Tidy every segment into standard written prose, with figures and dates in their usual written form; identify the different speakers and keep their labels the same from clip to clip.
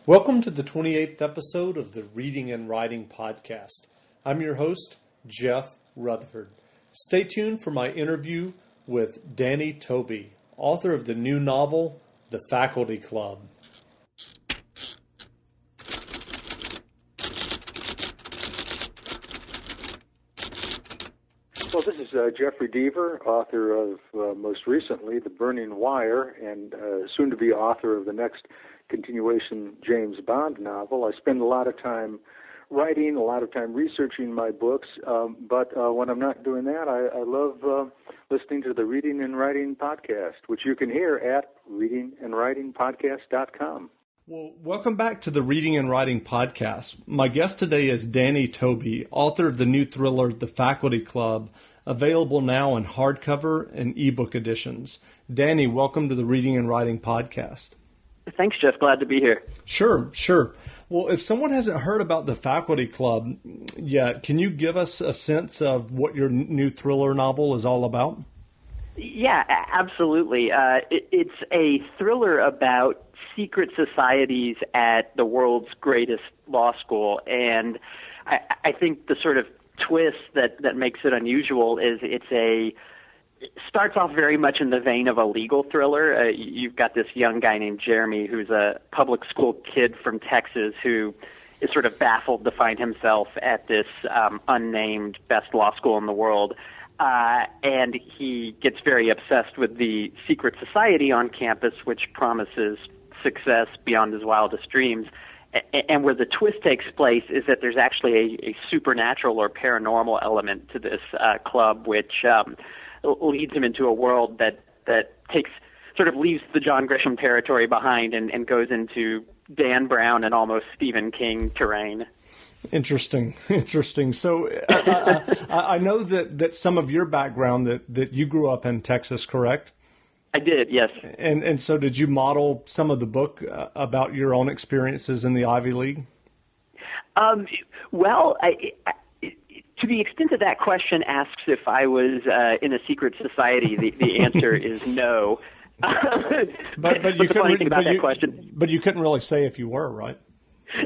Speaker 1: Welcome to the 28th episode of the Reading and Writing Podcast. I'm your host, Jeff Rutherford. Stay tuned for my interview with Danny Tobey, author of the new novel, The Faculty Club.
Speaker 2: Well, this is Jeffrey Deaver, author of, most recently, The Burning Wire, and soon to be author of the next continuation James Bond novel. I spend a lot of time writing, a lot of time researching my books, but when I'm not doing that, I love listening to the Reading and Writing Podcast, which you can hear at readingandwritingpodcast.com.
Speaker 1: Well, welcome back to the Reading and Writing Podcast. My guest today is Danny Tobey, author of the new thriller, The Faculty Club, available now in hardcover and ebook editions. Danny, welcome to the Reading and Writing Podcast.
Speaker 3: Thanks, Jeff. Glad to be here.
Speaker 1: Sure. Well, if someone hasn't heard about the Faculty Club yet, can you give us a sense of what your new thriller novel is all about?
Speaker 3: Yeah, absolutely. It's a thriller about secret societies at the world's greatest law school. And I think the sort of twist that makes it unusual is it starts off very much in the vein of a legal thriller. You've got this young guy named Jeremy who's a public school kid from Texas who is sort of baffled to find himself at this unnamed best law school in the world. And he gets very obsessed with the secret society on campus, which promises success beyond his wildest dreams. And where the twist takes place is that there's actually a supernatural or paranormal element to this club, which leads him into a world that leaves the John Grisham territory behind and goes into Dan Brown and almost Stephen King terrain.
Speaker 1: Interesting. So I know that some of your background that you grew up in Texas, correct?
Speaker 3: I did, yes.
Speaker 1: And so did you model some of the book about your own experiences in the Ivy League?
Speaker 3: Well, to the extent that that question asks if I was in a secret society, the answer is no. But the funny thing about that question...
Speaker 1: But you couldn't really say if you were, right?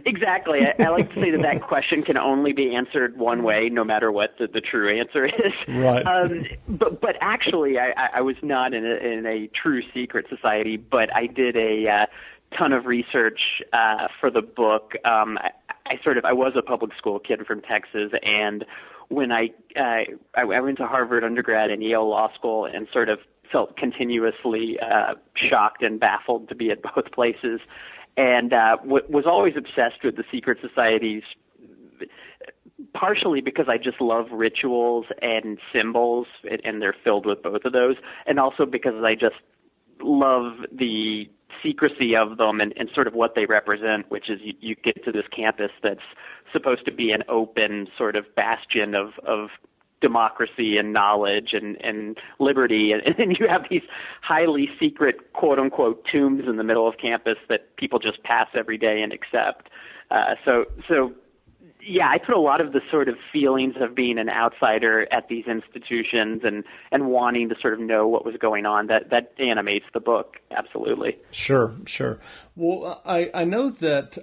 Speaker 3: Exactly. I like to say that question can only be answered one way, no matter what the true answer is.
Speaker 1: Right.
Speaker 3: But actually, I was not in a true secret society, but I did a ton of research for the book. I was a public school kid from Texas, and when I went to Harvard undergrad and Yale Law School, and sort of felt continuously shocked and baffled to be at both places. And was always obsessed with the secret societies, partially because I just love rituals and symbols, and they're filled with both of those, and also because I just love the secrecy of them and sort of what they represent, which is you get to this campus that's supposed to be an open sort of bastion of democracy and knowledge and liberty, and then you have these highly secret quote-unquote tombs in the middle of campus that people just pass every day and accept. So yeah, I put a lot of the sort of feelings of being an outsider at these institutions and wanting to sort of know what was going on that animates the book. Absolutely. Sure.
Speaker 1: Well, I know that,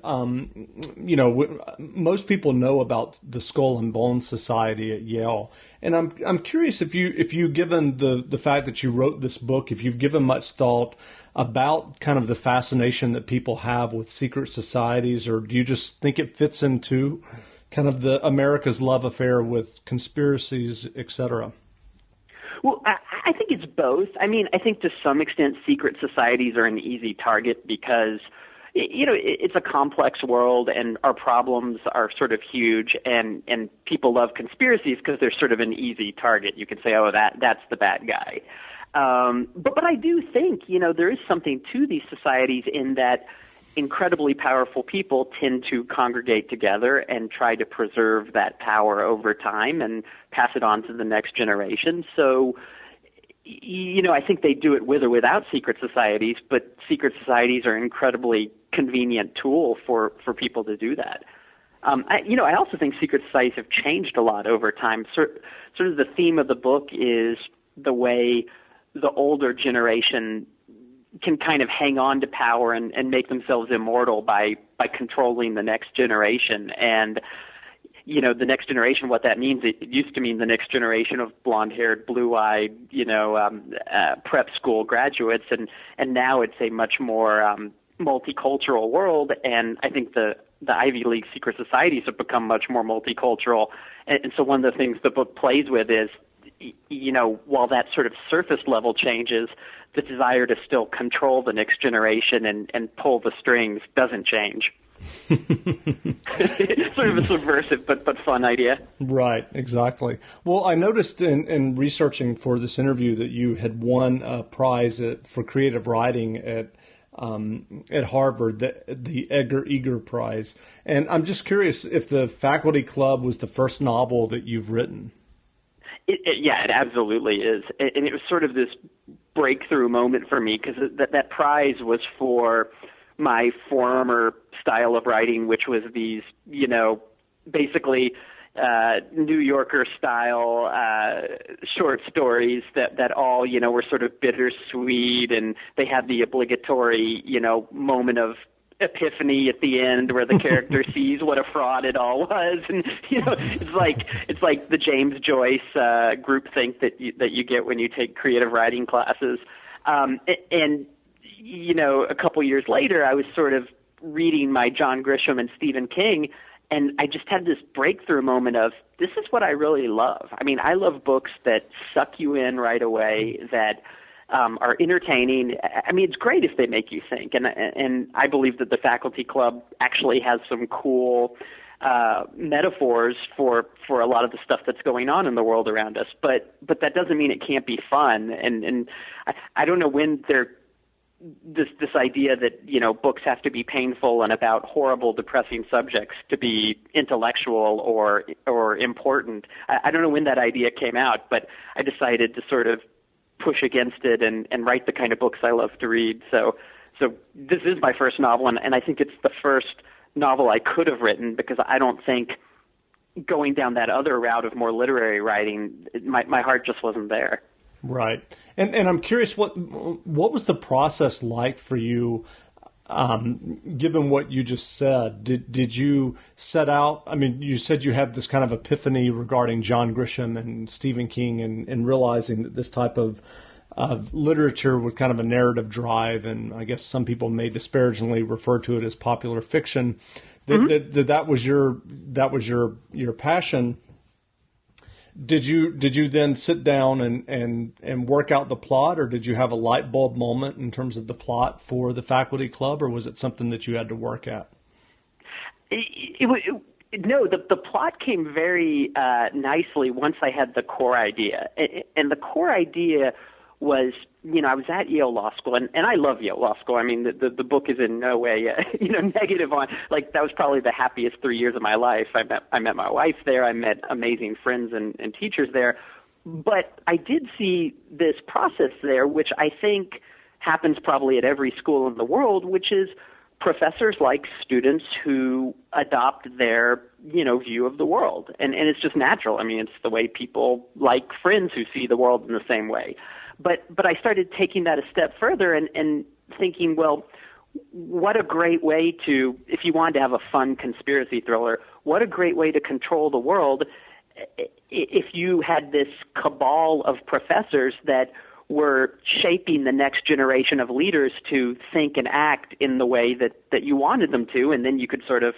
Speaker 1: most people know about the Skull and Bones Society at Yale. And I'm curious if you given the fact that you wrote this book, if you've given much thought about kind of the fascination that people have with secret societies, or do you just think it fits into kind of the America's love affair with conspiracies, et cetera?
Speaker 3: Well, I think it's both. I mean, I think to some extent secret societies are an easy target because, it's a complex world and our problems are sort of huge, and people love conspiracies because they're sort of an easy target. You can say, oh, that's the bad guy. But I do think, there is something to these societies in that incredibly powerful people tend to congregate together and try to preserve that power over time and pass it on to the next generation. So, I think they do it with or without secret societies, but secret societies are an incredibly convenient tool for people to do that. I also think secret societies have changed a lot over time. Sort of the theme of the book is the way the older generation can kind of hang on to power and make themselves immortal by controlling the next generation. And the next generation, what that means, it used to mean the next generation of blonde-haired, blue-eyed, prep school graduates, and now it's a much more multicultural world. And I think the Ivy League secret societies have become much more multicultural. And so one of the things the book plays with is, while that sort of surface level changes, the desire to still control the next generation and pull the strings doesn't change. Sort of a subversive but fun idea.
Speaker 1: Right, exactly. Well, I noticed in researching for this interview that you had won a prize for creative writing at Harvard, the Edgar Eger Prize. And I'm just curious if the Faculty Club was the first novel that you've written.
Speaker 3: Yeah, it absolutely is. And it was sort of this breakthrough moment for me, because that prize was for my former style of writing, which was these, basically New Yorker style short stories that all, were sort of bittersweet, and they had the obligatory, moment of epiphany at the end where the character sees what a fraud it all was. And it's like the James Joyce groupthink that you get when you take creative writing classes. And a couple years later, I was sort of reading my John Grisham and Stephen King, and I just had this breakthrough moment of, this is what I really love. I mean, I love books that suck you in right away, that are entertaining. I mean, it's great if they make you think, and I believe that the Faculty Club actually has some cool metaphors for a lot of the stuff that's going on in the world around us. But that doesn't mean it can't be fun. And I don't know when this idea that books have to be painful and about horrible, depressing subjects to be intellectual or important. I don't know when that idea came out, but I decided to sort of push against it and write the kind of books I love to read. So this is my first novel, and I think it's the first novel I could have written, because I don't think going down that other route of more literary writing, my heart just wasn't there.
Speaker 1: Right. And I'm curious, what was the process like for you, given what you just said? Did you set out, I mean, you said you had this kind of epiphany regarding John Grisham and Stephen King and realizing that this type of literature with kind of a narrative drive, and I guess some people may disparagingly refer to it as popular fiction, that was your passion. Did you then sit down and work out the plot, or did you have a light bulb moment in terms of the plot for the Faculty Club, or was it something that you had to work at?
Speaker 3: No, the plot came very nicely once I had the core idea. And the core idea was, I was at Yale Law School, and I love Yale Law School. I mean, the book is in no way, negative on, like, that was probably the happiest 3 years of my life. I met my wife there. I met amazing friends and teachers there. But I did see this process there, which I think happens probably at every school in the world, which is professors like students who adopt their, view of the world. And it's just natural. I mean, it's the way people like friends who see the world in the same way. But I started taking that a step further and thinking, well, what a great way to, if you wanted to have a fun conspiracy thriller, what a great way to control the world if you had this cabal of professors that were shaping the next generation of leaders to think and act in the way that you wanted them to, and then you could sort of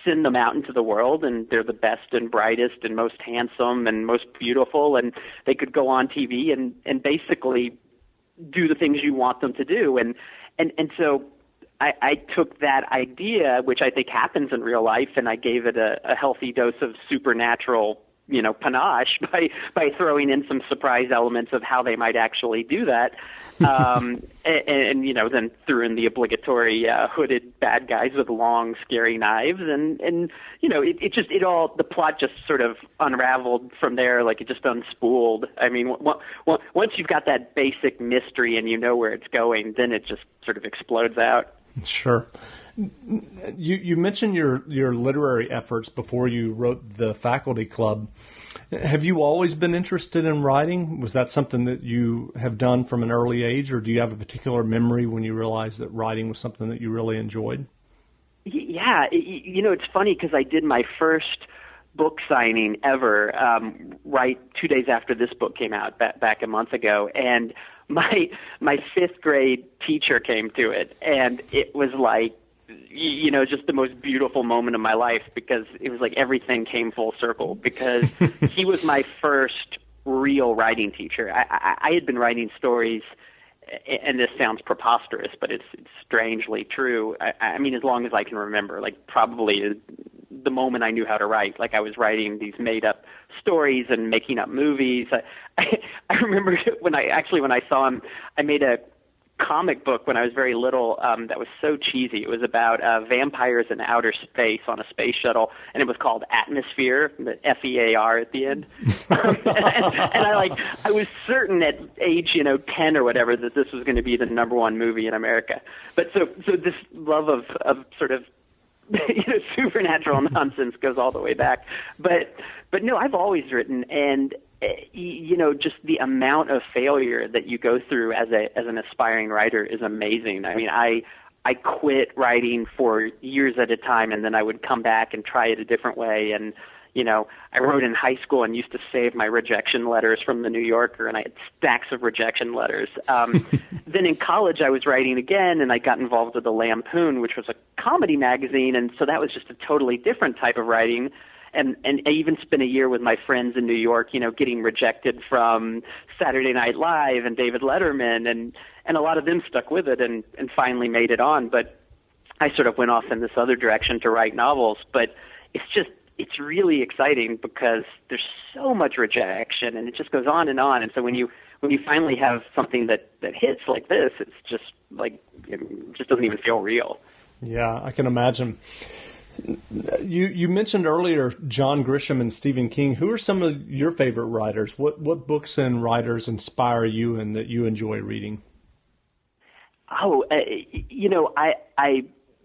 Speaker 3: send them out into the world, and they're the best and brightest and most handsome and most beautiful, and they could go on TV and basically do the things you want them to do. And so I took that idea, which I think happens in real life, and I gave it a healthy dose of supernatural panache by throwing in some surprise elements of how they might actually do that. And then threw in the obligatory hooded bad guys with long, scary knives. And the plot just sort of unraveled from there, like it just unspooled. I mean, once you've got that basic mystery and you know where it's going, then it just sort of explodes out.
Speaker 1: Sure. You mentioned your literary efforts before you wrote the faculty club. Have you always been interested in writing? Was that something that you have done from an early age, or do you have a particular memory when you realized that writing was something that you really enjoyed?
Speaker 3: Yeah, it's funny because I did my first book signing ever right 2 days after this book came out back a month ago, and my fifth grade teacher came to it, and it was like, just the most beautiful moment of my life, because it was like everything came full circle, because he was my first real writing teacher. I had been writing stories, and this sounds preposterous, but it's strangely true. I mean, as long as I can remember, like probably the moment I knew how to write, like I was writing these made-up stories and making up movies. I remember when I saw him, I made a comic book when I was very little that was so cheesy. It was about vampires in outer space on a space shuttle, and it was called Atmosphere, the F-E-A-R at the end. and I was certain at age 10 or whatever that this was going to be the number one movie in America. But so this love of sort of supernatural nonsense goes all the way back. But no, I've always written, and just the amount of failure that you go through as an aspiring writer is amazing. I mean, I quit writing for years at a time, and then I would come back and try it a different way. And I wrote in high school and used to save my rejection letters from the New Yorker, and I had stacks of rejection letters. Then in college, I was writing again, and I got involved with the Lampoon, which was a comedy magazine, and so that was just a totally different type of writing. And I even spent a year with my friends in New York, getting rejected from Saturday Night Live and David Letterman, and a lot of them stuck with it and finally made it on. But I sort of went off in this other direction to write novels. But it's really exciting because there's so much rejection, and it just goes on and on. And so when you finally have something that hits like this, it's just like, it just doesn't even feel real.
Speaker 1: Yeah, I can imagine. You mentioned earlier John Grisham and Stephen King. Who are some of your favorite writers? What books and writers inspire you and that you enjoy reading?
Speaker 3: Oh, I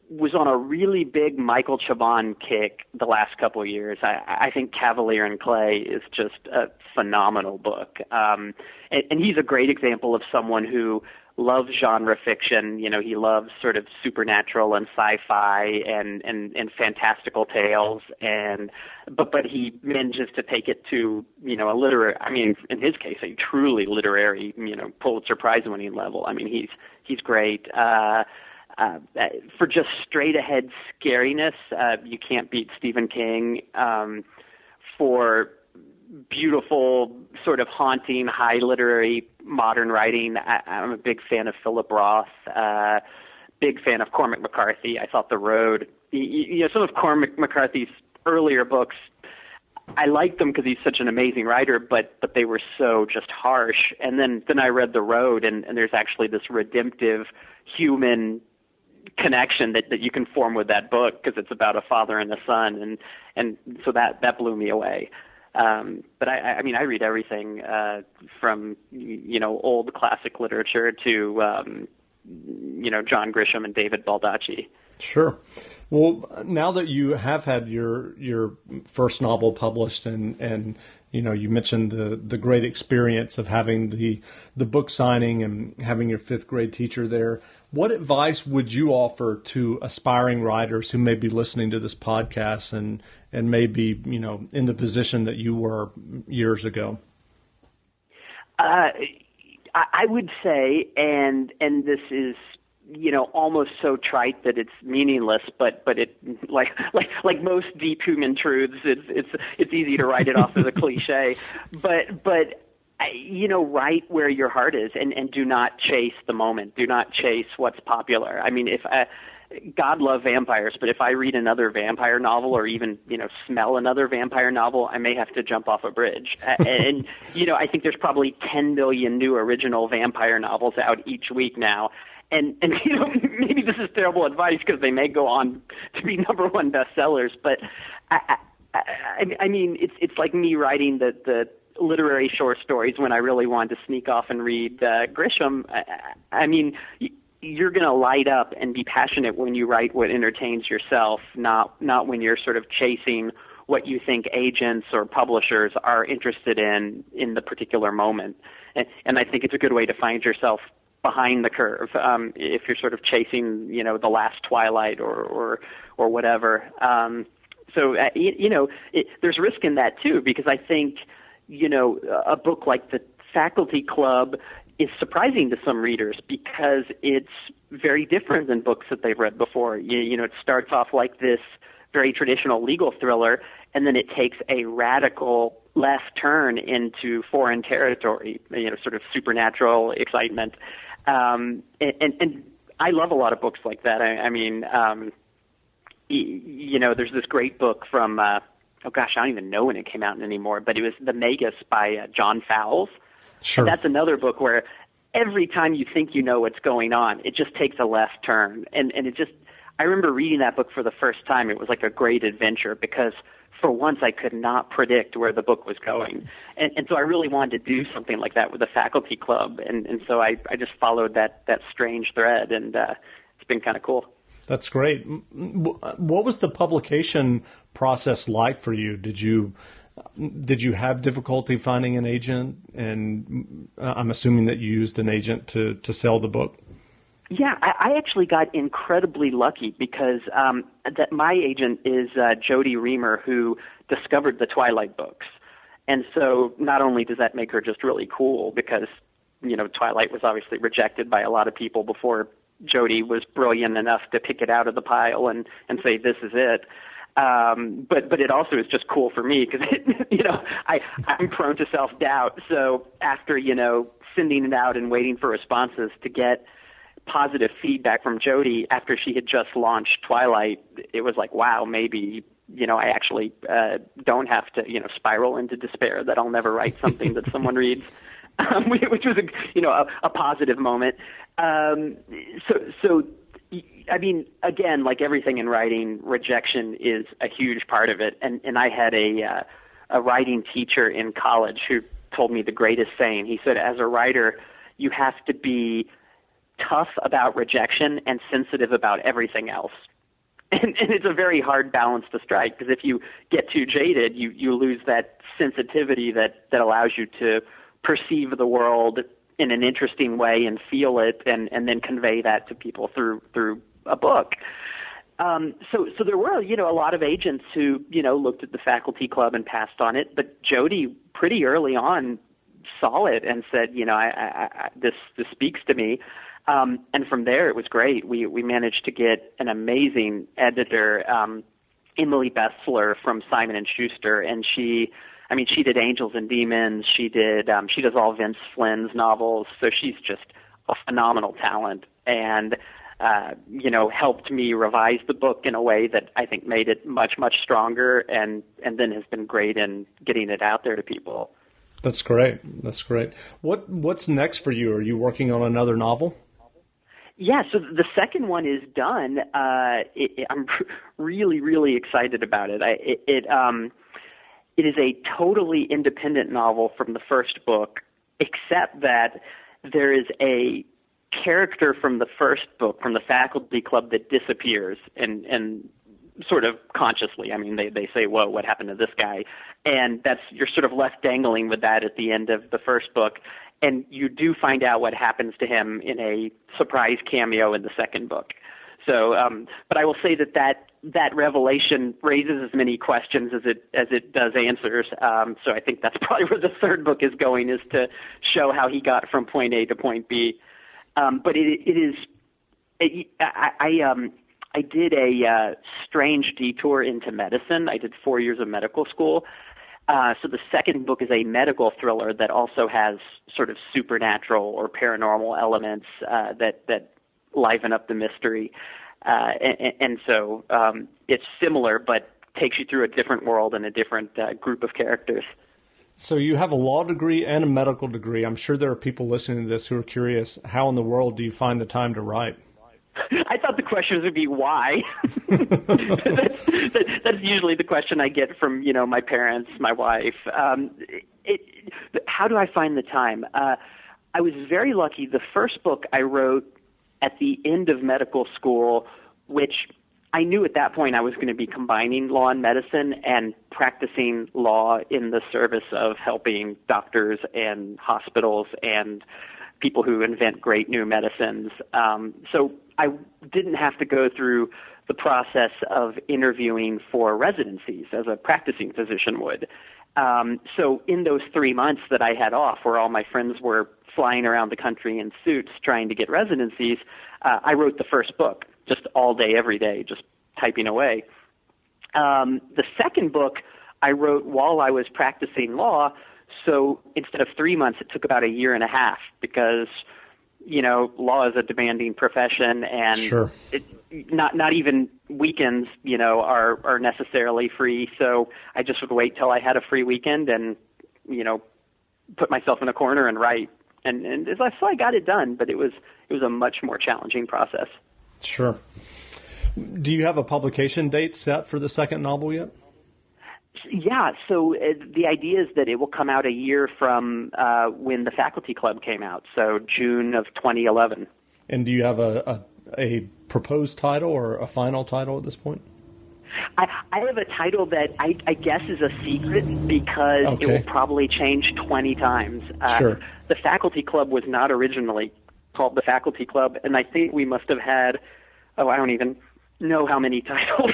Speaker 3: was on a really big Michael Chabon kick the last couple of years. I think Cavalier and Clay is just a phenomenal book. And he's a great example of someone who loves genre fiction. He loves sort of supernatural and sci-fi and fantastical tales, but he manages to take it to a literary, I mean, in his case, a truly literary, Pulitzer Prize-winning level. I mean, he's great. For just straight-ahead scariness, you can't beat Stephen King. For beautiful, sort of haunting, high literary modern writing, I'm a big fan of Philip Roth, big fan of Cormac McCarthy. I thought The Road, some of Cormac McCarthy's earlier books, I liked them because he's such an amazing writer, but they were so just harsh. And then I read The Road, and there's actually this redemptive human connection that you can form with that book because it's about a father and a son, and so that blew me away. But I mean, I read everything from old classic literature to John Grisham and David Baldacci.
Speaker 1: Sure. Well, now that you have had your first novel published, and you mentioned the great experience of having the book signing and having your fifth grade teacher there, what advice would you offer to aspiring writers who may be listening to this podcast and may be in the position that you were years ago?
Speaker 3: I would say, and this is almost so trite that it's meaningless, but it like most deep human truths, it's easy to write it off as a cliche. But write where your heart is, and do not chase the moment. Do not chase what's popular. I mean, God love vampires, but if I read another vampire novel or even, smell another vampire novel, I may have to jump off a bridge. And I think there's probably 10 million new original vampire novels out each week now. And maybe this is terrible advice because they may go on to be number one bestsellers, but I mean, it's like me writing the literary short stories when I really wanted to sneak off and read Grisham. I mean, you're going to light up and be passionate when you write what entertains yourself, not when you're sort of chasing what you think agents or publishers are interested in the particular moment. And I think it's a good way to find yourself behind the curve if you're sort of chasing, the last Twilight or whatever. There's risk in that too, because I think, a book like The Faculty Club is surprising to some readers because it's very different than books that they've read before. It starts off like this very traditional legal thriller, and then it takes a radical left turn into foreign territory, sort of supernatural excitement. And I love a lot of books like that. There's this great book from, I don't even know when it came out anymore, but it was The Magus by John Fowles.
Speaker 1: Sure.
Speaker 3: And that's another book where every time you think you know what's going on, it just takes a left turn. And I remember reading that book for the first time. It was like a great adventure because for once I could not predict where the book was going. And so I really wanted to do something like that with the Faculty Club. And so I just followed that strange thread, and it's been kind of cool.
Speaker 1: That's great. What was the publication process like for you? Did you have difficulty finding an agent? And I'm assuming that you used an agent to sell the book.
Speaker 3: Yeah, I actually got incredibly lucky because that my agent is Jody Reamer, who discovered the Twilight books. And so not only does that make her just really cool because, Twilight was obviously rejected by a lot of people before Jody was brilliant enough to pick it out of the pile and say, this is it. But it also is just cool for me because, I'm prone to self-doubt. So after, sending it out and waiting for responses to get positive feedback from Jody after she had just launched Twilight, it was like, wow, maybe, I actually don't have to, spiral into despair that I'll never write something that someone reads, which was, a positive moment. Again, like everything in writing, rejection is a huge part of it. And I had a writing teacher in college who told me the greatest saying. He said, as a writer, you have to be tough about rejection and sensitive about everything else. And it's a very hard balance to strike because if you get too jaded, you lose that sensitivity that allows you to perceive the world in an interesting way and feel it and then convey that to people through a book. So there were, a lot of agents who, looked at the Faculty Club and passed on it, but Jody pretty early on saw it and said, this speaks to me. And from there, it was great. We managed to get an amazing editor, Emily Bessler from Simon & Schuster, and she did Angels and Demons. She does all Vince Flynn's novels, so she's just a phenomenal talent, and helped me revise the book in a way that I think made it much, much stronger, and then has been great in getting it out there to people.
Speaker 1: That's great. What's next for you? Are you working on another novel?
Speaker 3: Yeah, so the second one is done. I'm really, really excited about it. It is a totally independent novel from the first book, except that there is a character from the first book, from the Faculty Club, that disappears and sort of consciously. I mean, they say, whoa, what happened to this guy? And you're sort of left dangling with that at the end of the first book. And you do find out what happens to him in a surprise cameo in the second book. So, but I will say that revelation raises as many questions as it does answers. So I think that's probably where the third book is going, is to show how he got from point A to point B. But I did a strange detour into medicine. I did 4 years of medical school. So the second book is a medical thriller that also has sort of supernatural or paranormal elements that liven up the mystery. And so it's similar, but takes you through a different world and a different group of characters.
Speaker 1: So you have a law degree and a medical degree. I'm sure there are people listening to this who are curious, how in the world do you find the time to write?
Speaker 3: I thought the question would be why. That's usually the question I get from, my parents, my wife. How do I find the time? I was very lucky. The first book I wrote at the end of medical school, which I knew at that point I was going to be combining law and medicine and practicing law in the service of helping doctors and hospitals and people who invent great new medicines. So I didn't have to go through the process of interviewing for residencies as a practicing physician would. So in those 3 months that I had off, where all my friends were flying around the country in suits trying to get residencies, I wrote the first book, just all day, every day, just typing away. The second book I wrote while I was practicing law, so instead of 3 months, it took about a year and a half because, law is a demanding profession, and
Speaker 1: sure.
Speaker 3: Not even weekends, are necessarily free. So I just would wait till I had a free weekend and, put myself in a corner and write. And so I got it done, but it was a much more challenging process.
Speaker 1: Sure. Do you have a publication date set for the second novel yet?
Speaker 3: Yeah, so the idea is that it will come out a year from when the Faculty Club came out, so June of 2011. And
Speaker 1: do you have a proposed title or a final title at this point?
Speaker 3: I have a title that I guess is a secret because It will probably change 20 times.
Speaker 1: Sure.
Speaker 3: The Faculty Club was not originally called the Faculty Club, and I think we must have had, I don't even know how many titles.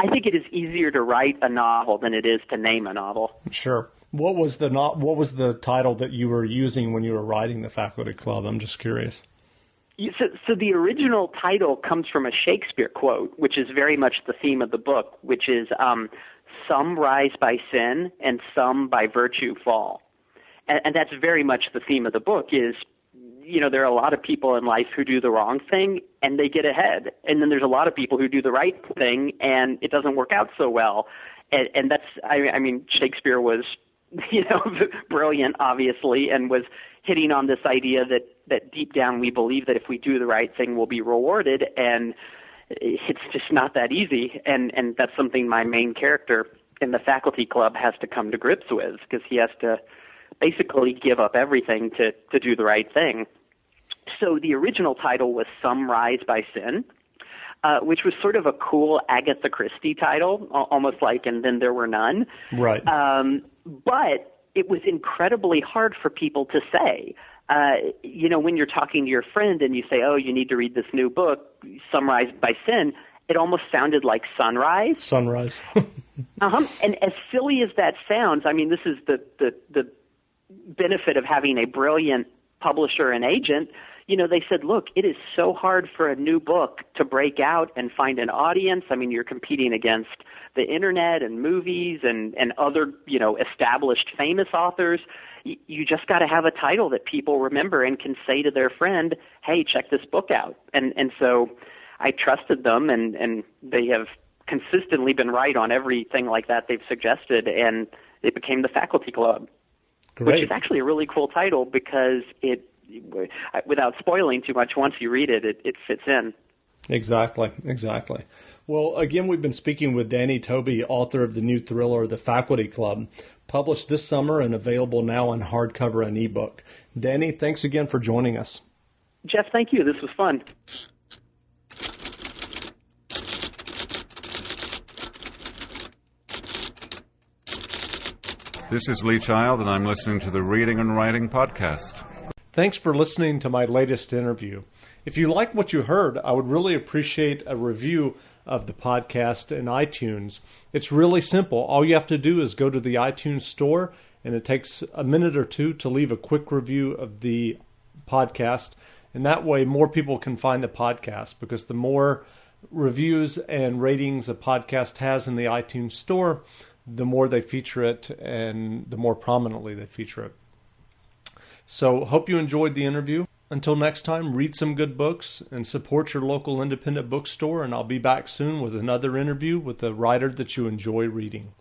Speaker 3: I think it is easier to write a novel than it is to name a novel.
Speaker 1: Sure. What was the title that you were using when you were writing the Faculty Club? I'm just curious.
Speaker 3: So the original title comes from a Shakespeare quote, which is very much the theme of the book, which is some rise by sin and some by virtue fall. And that's very much the theme of the book is, there are a lot of people in life who do the wrong thing and they get ahead. And then there's a lot of people who do the right thing and it doesn't work out so well. And that's, Shakespeare was, brilliant, obviously, and was hitting on this idea that deep down we believe that if we do the right thing, we'll be rewarded. And it's just not that easy. And that's something my main character in the Faculty Club has to come to grips with, because he has to basically give up everything to do the right thing. So the original title was Some Rise by Sin, which was sort of a cool Agatha Christie title, almost like And Then There Were None.
Speaker 1: Right.
Speaker 3: But it was incredibly hard for people to say. When you're talking to your friend and you say, oh, you need to read this new book, Some Rise by Sin, it almost sounded like sunrise.
Speaker 1: Sunrise.
Speaker 3: And as silly as that sounds, this is the benefit of having a brilliant publisher and agent. They said, look, it is so hard for a new book to break out and find an audience. You're competing against the internet and movies and other, established famous authors. You just got to have a title that people remember and can say to their friend, hey, check this book out. And so I trusted them, and they have consistently been right on everything like that they've suggested, and it became the Faculty Club.
Speaker 1: Great.
Speaker 3: Which is actually a really cool title because it, without spoiling too much, once you read it, it fits in. Exactly.
Speaker 1: Well, again, we've been speaking with Danny Tobey, author of the new thriller, The Faculty Club, published this summer and available now on hardcover and ebook. Danny, thanks again for joining us.
Speaker 3: Jeff, thank you. This was fun.
Speaker 4: This is Lee Child, and I'm listening to the Reading and Writing Podcast.
Speaker 1: Thanks for listening to my latest interview. If you like what you heard, I would really appreciate a review of the podcast in iTunes. It's really simple. All you have to do is go to the iTunes store, and it takes a minute or two to leave a quick review of the podcast. And that way more people can find the podcast, because the more reviews and ratings a podcast has in the iTunes store, the more they feature it and the more prominently they feature it. So hope you enjoyed the interview. Until next time, read some good books and support your local independent bookstore, and I'll be back soon with another interview with a writer that you enjoy reading.